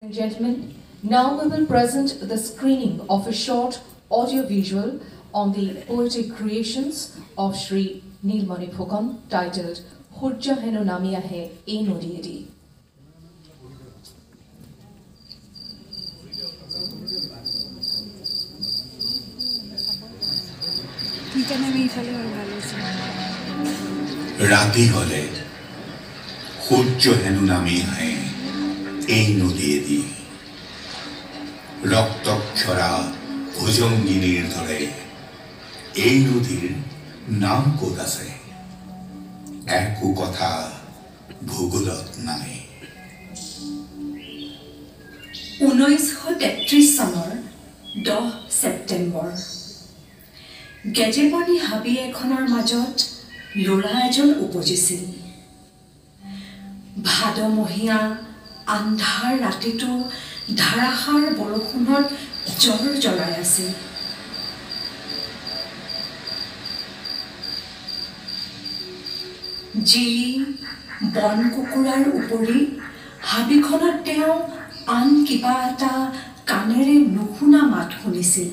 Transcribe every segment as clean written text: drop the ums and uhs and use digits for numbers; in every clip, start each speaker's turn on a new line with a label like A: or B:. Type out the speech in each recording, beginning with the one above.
A: and gentlemen, now we will present the screening of a short audio-visual on the poetic creations of Shri Nilmani Phukan titled Hurja Henu Nami Ahe Ei Nodiedi.
B: राति हले सूर्य हेनु नामी है এই নদীয়েদি রক্তক্ষরা ভুজঙ্গিনীর ধরে এই নদীর নাম ক'ত আছে একো কথা ভূগোলত নাই
C: 1933 চনৰ 10 ছেপ্টেম্বৰ গেজেপনি হাবি এখনৰ মাজত ল'ৰা এজন উপজিছিল ভাদমহীয়া আন্ধাৰ ৰাতিটো ধাৰাসাৰ বৰষুণত জৰাই আছে যি বন কুকুৰাৰ উপৰি হাবিখনত তেওঁ আন কিবা এটা কাণেৰে নুশুনা মাত শুনিছিল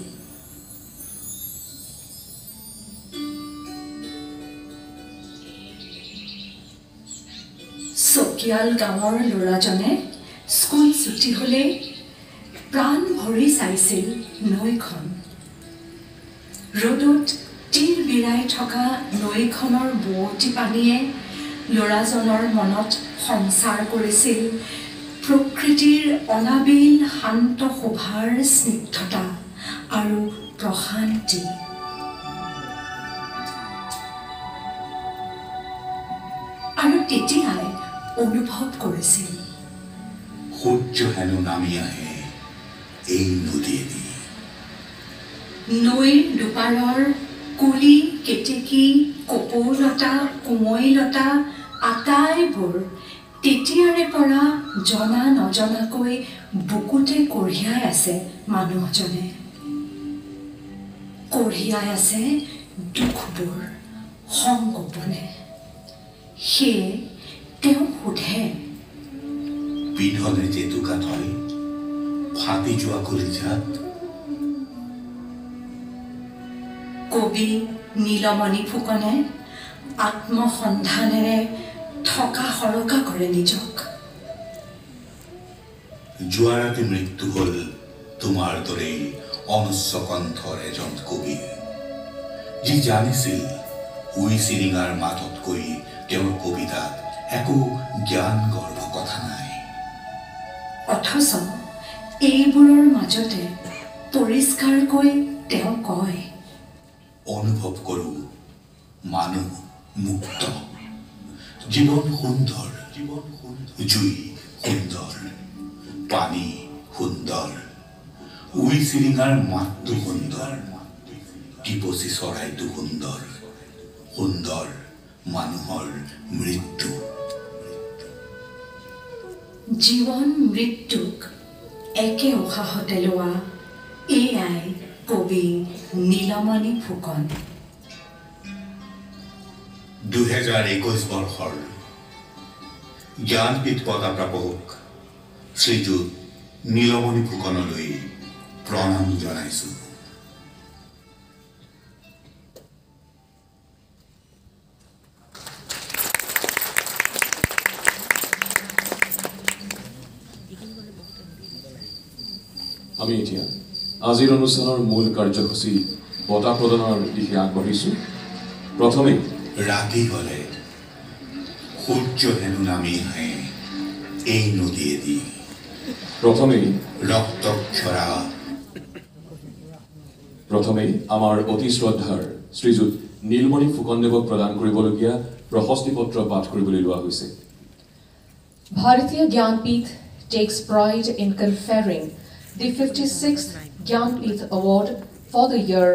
C: সকিয়াল গাঁৱৰ ল'ৰাজনে স্কুল ছুটি হ'লে প্ৰাণ ভৰি চাইছিল নৈখন ৰ'দত তীৰ বিৰাই থকা নৈখনৰ বুৱতী পানীয়ে ল'ৰাজনৰ মনত সঞ্চাৰ কৰিছিল প্ৰকৃতিৰ অনাবিল শান্ত শোভাৰ স্নিগ্ধতা আৰু প্ৰশান্তি আৰু তেতিয়াই অনুভৱ কৰিছিল
B: সূৰ্য হেনো নামি আহে এই নদীয়েদি
C: নৈৰ দুপাৰৰ কুলি কেতেকী কপৌলতা কুমৈলতা আটাইবোৰ তেতিয়াৰে পৰা জনা নজনাকৈ বুকুতে কঢ়িয়াই আছে মানুহজনে কঢ়িয়াই আছে দুখবোৰ সংগোপনে সেয়ে তেওঁ সোধে
B: পিধলে জেতুকাত হয় ফাটি যোৱা কলিজাত
C: কবি নীলমণি ফুকনে আত্মসন্ধানেৰে থকা সৰকা কৰে নিজক
B: যোৱা ৰাতি মৃত্যু হ'ল তোমাৰ দৰেই অনুচ্চ কণ্ঠৰ এজন কবি যি জানিছিল উই চিৰিঙাৰ মাততকৈ তেওঁৰ কবিতাত একো জ্ঞান গৰ্ভ কথা নাই
C: অথচ এইবোৰৰ মাজতে পৰিষ্কাৰকৈ তেওঁ কয়
B: অনুভৱ কৰোঁ মানুহ মুক্ত জীৱন সুন্দৰ জুই সুন্দৰ পানী সুন্দৰ উই চিৰিঙাৰ মাতটো সুন্দৰ টিপচি চৰাইটো সুন্দৰ সুন্দৰ মানুহৰ মৃত্যু
C: জীৱন মৃত্যুক একে উশাহতে লোৱা এয়াই কবি নীলমণি ফুকন
B: 2021 বৰ্ষৰ জ্ঞানপীঠ বঁটা প্ৰাপক শ্ৰীযুত নীলমণি ফুকনলৈ প্ৰণাম জনাইছোঁ
D: আমি এতিয়া আজিৰ অনুষ্ঠানৰ মূল কাৰ্যসূচী বঁটা প্ৰদানৰ দিশে আগবাঢ়িছোঁ প্ৰথমে
B: ৰাতি হলে সূৰ্য হেনো নামি আহে এই নদীয়েদি
D: প্ৰথমেই আমাৰ অতি শ্ৰদ্ধাৰ শ্ৰীযুত নীলমণি ফুকনদেৱক প্ৰদান কৰিবলগীয়া প্ৰশস্তি পত্ৰ পাঠ কৰিবলৈ লোৱা হৈছে
A: Bharatiya Gyanpith takes pride in conferring the 56th Gyanpith Award for the year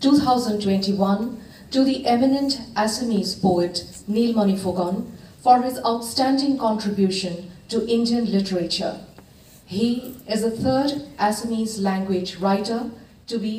A: 2021 to the eminent Assamese poet Nilmani Phukan for his outstanding contribution to Indian literature. He is the third Assamese language writer to be